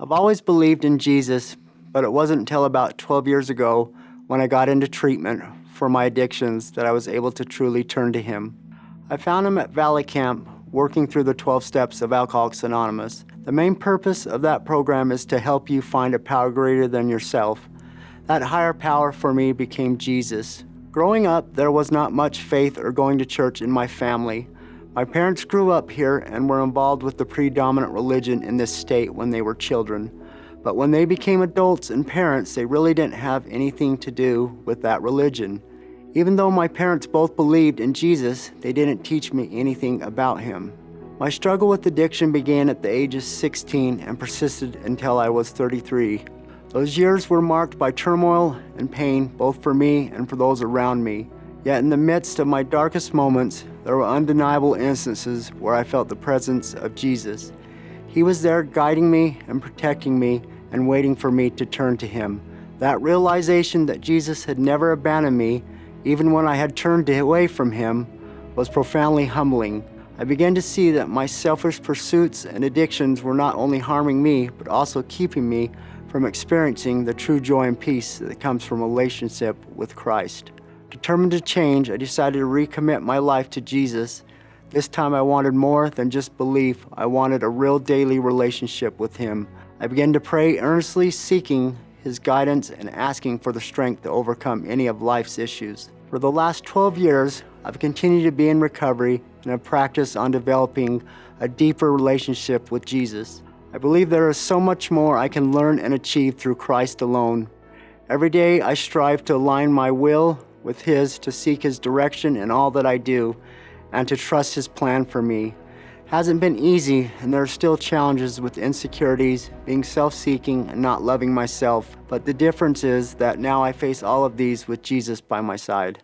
I've always believed in Jesus, but it wasn't until about 12 years ago when I got into treatment for my addictions that I was able to truly turn to Him. I found Him at Valley Camp, working through the 12 steps of Alcoholics Anonymous. The main purpose of that program is to help you find a power greater than yourself. That higher power for me became Jesus. Growing up, there was not much faith or going to church in my family. My parents grew up here and were involved with the predominant religion in this state when they were children. But when they became adults and parents, they really didn't have anything to do with that religion. Even though my parents both believed in Jesus, they didn't teach me anything about Him. My struggle with addiction began at the age of 16 and persisted until I was 33. Those years were marked by turmoil and pain, both for me and for those around me. Yet in the midst of my darkest moments, there were undeniable instances where I felt the presence of Jesus. He was there guiding me and protecting me and waiting for me to turn to Him. That realization that Jesus had never abandoned me, even when I had turned away from Him, was profoundly humbling. I began to see that my selfish pursuits and addictions were not only harming me, but also keeping me from experiencing the true joy and peace that comes from a relationship with Christ. Determined to change, I decided to recommit my life to Jesus. This time I wanted more than just belief. I wanted a real daily relationship with Him. I began to pray earnestly, seeking His guidance and asking for the strength to overcome any of life's issues. For the last 12 years, I've continued to be in recovery and have practiced on developing a deeper relationship with Jesus. I believe there is so much more I can learn and achieve through Christ alone. Every day I strive to align my will with His, to seek His direction in all that I do, and to trust His plan for me. It hasn't been easy, and there are still challenges with insecurities, being self-seeking, and not loving myself. But the difference is that now I face all of these with Jesus by my side.